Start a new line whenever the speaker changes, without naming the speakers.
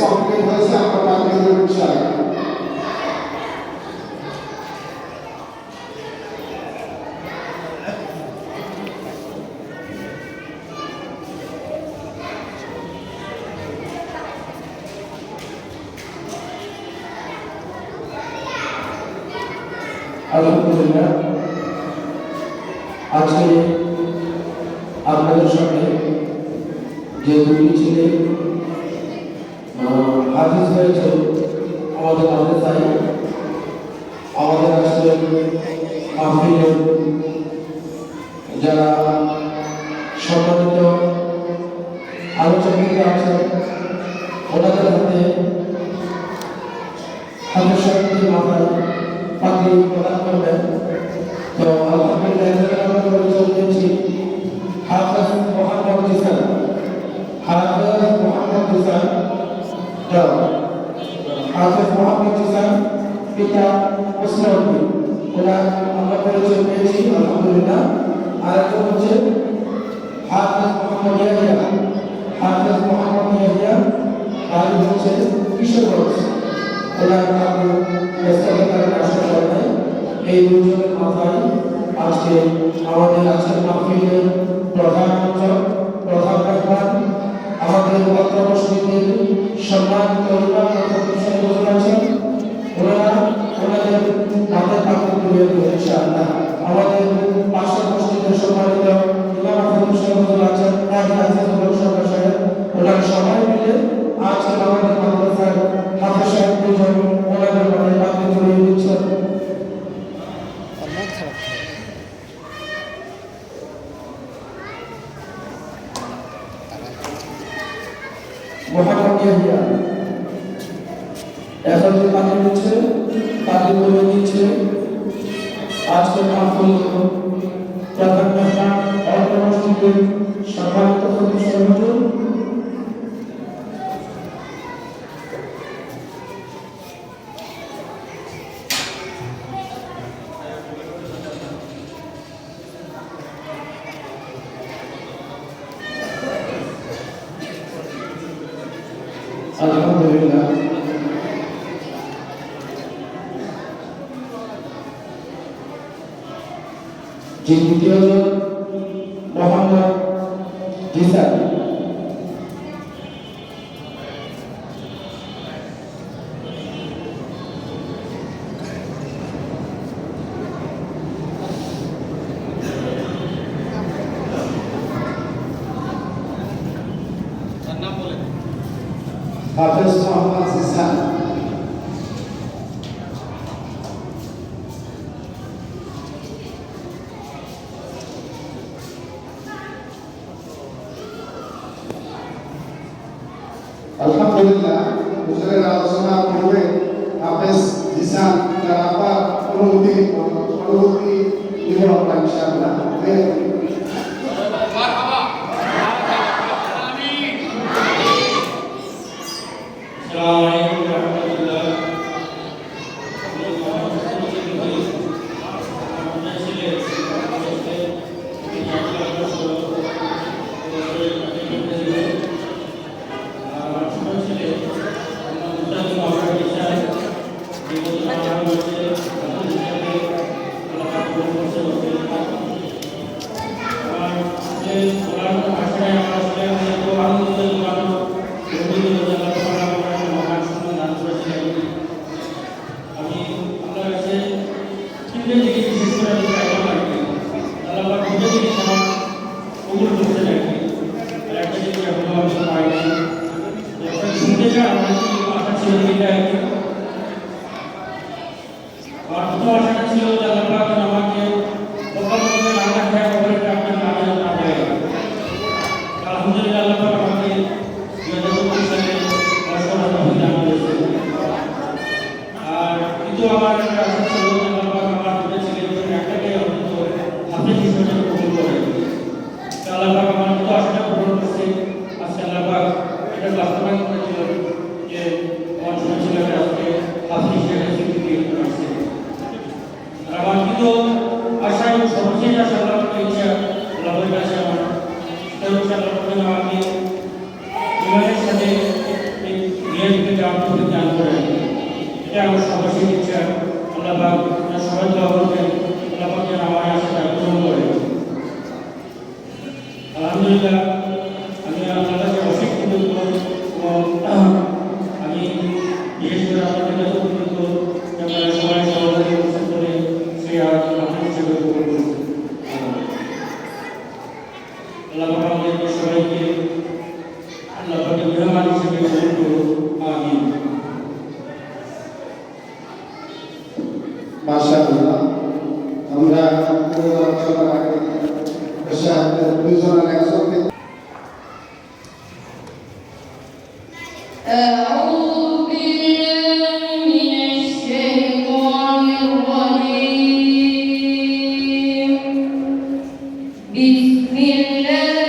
Complete হয়েছে, আমরা বাকি দেব ইনশাআল্লাহ।
আলহামদুলিল্লাহ, আজকে আপনাদের সামনে যে দুটি ছেলে হাফিজ হয়েছে আমাদের মাদ্রাসায়, আমাদের আজকে মাহফিলের যারা সম্মানিত আলোচকবৃন্দ আছেন, ওনাদের হাতে হাফিজ সাহেবদের মাথায় পাগড়ি প্রদান করবেন। তো আলহামদুলিল্লাহ আমরা পরিচয় দিয়েছি হাফেজ মোহাম্মদ জিসান, হাফেজ মোহাম্মদ জিসান, হাফেজ মোহাম্মদ জিসান পিতা মুসলিম, ওনার আমরা পরিচয় পেয়েছি আলহামদুলিল্লাহ। আরেকজন হচ্ছে হাফেজ মোহাম্মদ ইয়াহিয়া, হাফেজ মোহাম্মদ ইয়াহিয়া বাড়ি হচ্ছে কিশোরগঞ্জ, ওনার এই দুজনের মাথায় আজকে আমাদের আজকের মাহফিলের প্রধান মেহমান আমাদের অত্র মসজিদের সম্মানিত ইমাম হুজুর আছেন, ওনাদের মাথায় পাগড়ি তুলে দেবেন ইনশাআল্লাহ। আমাদের পাশের মসজিদের সম্মানিত ইমাম হুজুর আছেন, ওনারা সবাই মিলে আজকে আমাদের মাদ্রাসার হাফেজ সাহেব দুজন ওনাদের মাথায় পাগড়ি তুলে দিচ্ছেন। মোহাম্মদ ইয়াহিয়া এখন যে পাগড়ি দিচ্ছে, পাগড়ি তুলে দিচ্ছে আজকের মাহফিল প্রধান মেহমান অত্র মসজিদের সম্মানিত হুজুর। আলহামদুলিল্লাহ, যে দ্বিতীয় মোহাম্মদ জিসান,
হাফেজ মোহাম্মদ জিসান, আলহামদুলিল্লাহ। হুজুরের আলোচনা পূর্বে হাফেজ জিসান তার আবার অনুমতি দিব আমরা ইনশাআল্লাহ।
আমাকে ইমানের সাথে আল্লাহ পাক আমাদের সবাইকে আল্লাহ পাকের মেহমান হিসেবে কবুল করুন আমিন।
মাশাআল্লাহ, আমরা পুরো আলোচনার আগে দুইজনের একসাথে
أعوذ بالله من الشيطان الرجيم بسم الله